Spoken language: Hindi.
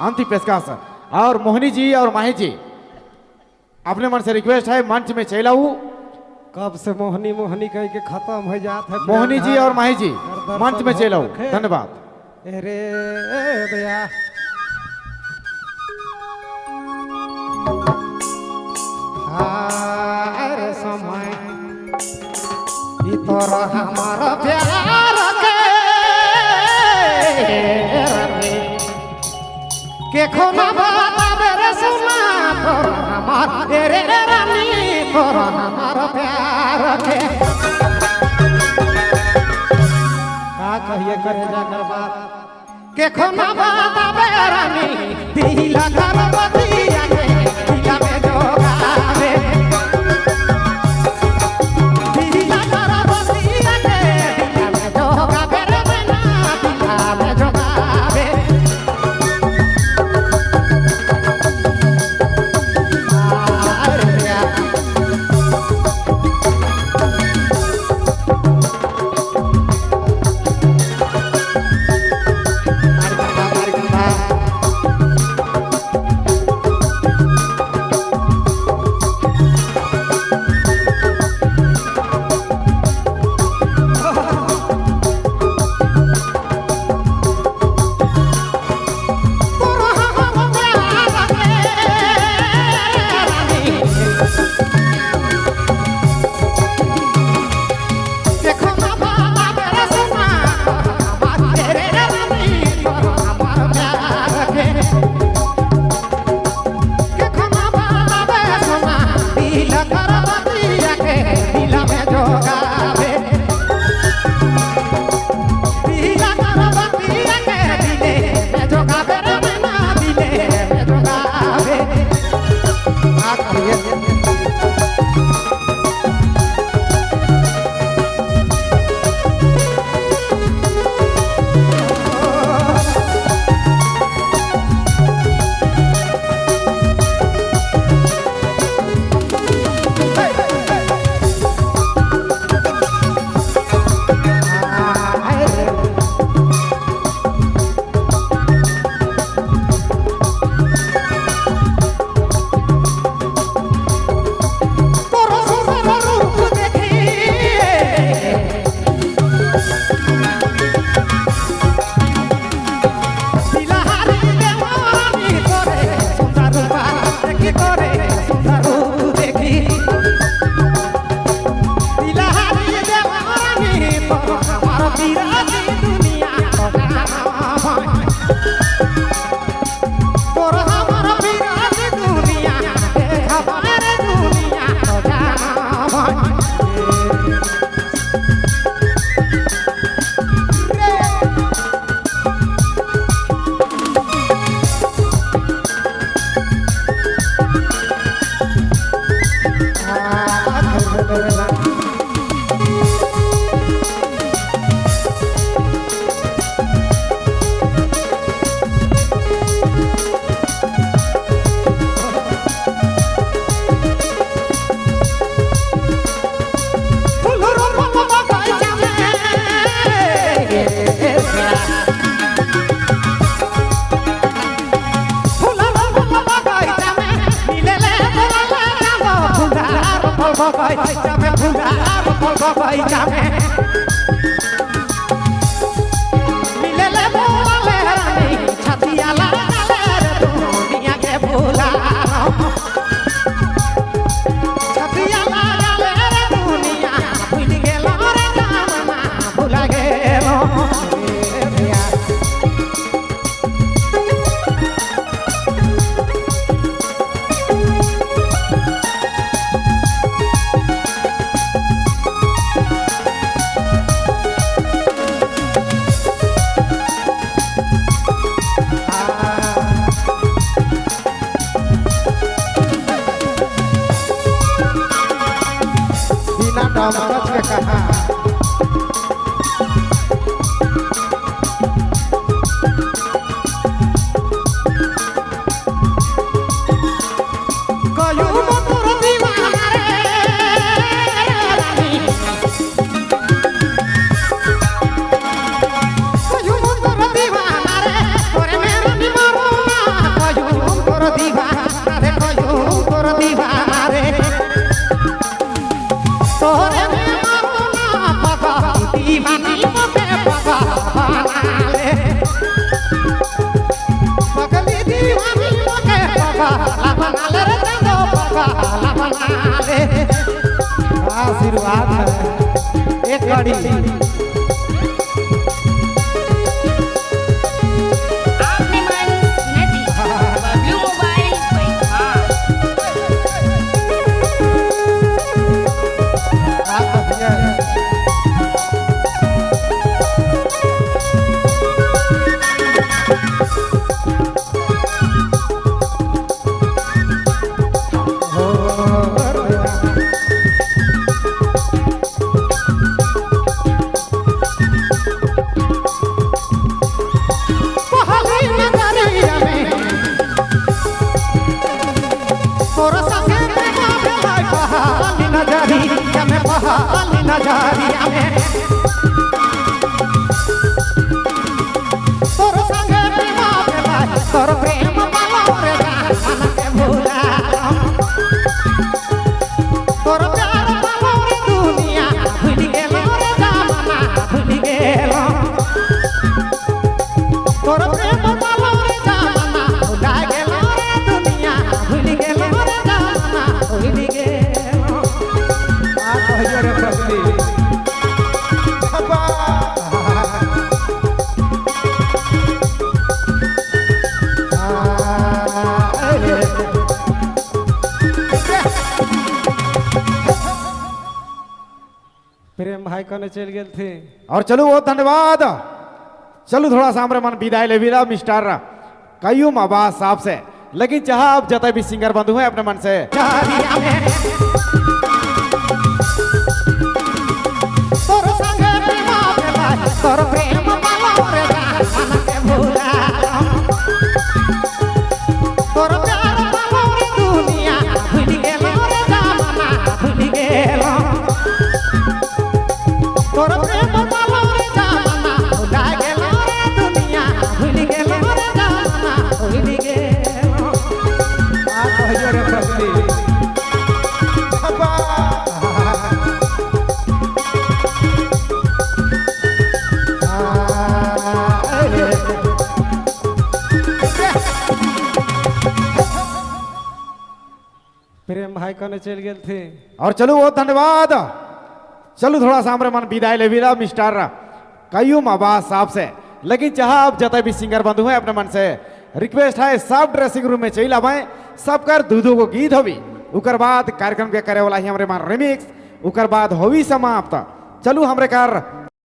अंतिम पेशकश। और मोहिनी जी और माही जी अपने मन से रिक्वेस्ट है मंच में चलाऊ। कब से मोहनी मोहनी कह के खत्म हो जात है। मोहिनी जी और माही जी मंच में चलाऊ। धन्यवाद। अरे भैया अरे समय ई तोरा हमारा प्यार के खोना बाबा रे सुना तोरा हमारा रे रानी तोरा हमारा प्यार का कहिए करे जाकर बात के खोना बाबा रानी दिला कर बतिया के दिला में जोगावे दिला कर बतिया के दिला में जोगावे रे ना दिला में जोगावे बगीचा में फुलार बगीचा में मिले ले बोले रानी छतिया लाले रे दुनिया के फुलार छतिया लाले रे दुनिया भूल गेलो रे जाना भूला गेलो समझ के कहा आशीर्वाद है एक कड़ी आपने मन नदी बबलू मोबाइल पैसा नजरिया में तोर संगे प्रेम बेला तोर प्रेम बाला रे मन के भूला तोर प्यार बाला रे दुनिया भूल गेलो रे जमाना भूल गेलो तोर प्रेम बाला रे जमाना भूला गेलो रे दुनिया भूल गेलो रे जमाना भूल गेलो आ कहियो रे प्रभु प्रेम भाई कने चल गए थे और चलो बहुत धन्यवाद। चलो थोड़ा सा हमारे मन विदाई ले विदा मिस्टर कयूम आवाज साहब से, लेकिन चाह आप जते भी सिंगर बंधु हैं अपने मन से तोर संगे प्रेम बेला तोर प्रेम बाला रे मन के भूला तोर प्यार बाला रे दुनिया भूल गेलो रे जमाना भूल गेलो तोर प्रेम बाला रे जमाना भूला गेलो रे दुनिया भूल गेलो रे जमाना भूल गेलो आ कहियो रे प्रभु प्रेम भाई कने चल गए थे और चलो बहुत धन्यवाद। चलो थोड़ा सा हमारे मन विदाई ले विदा मिस्टर कयूम आवाज साहब से, लेकिन चाह आप जते भी सिंगर बंधु हैं अपने मन से रिक्वेस्ट है सब ड्रेसिंग रूम में चल आवे, सब कर दूधो को गीत होवी, उकर बाद कार्यक्रम के करे वाला ही हमारे मन रिमिक्स, उकर बाद होवी समाप्त। चलो हमरे कर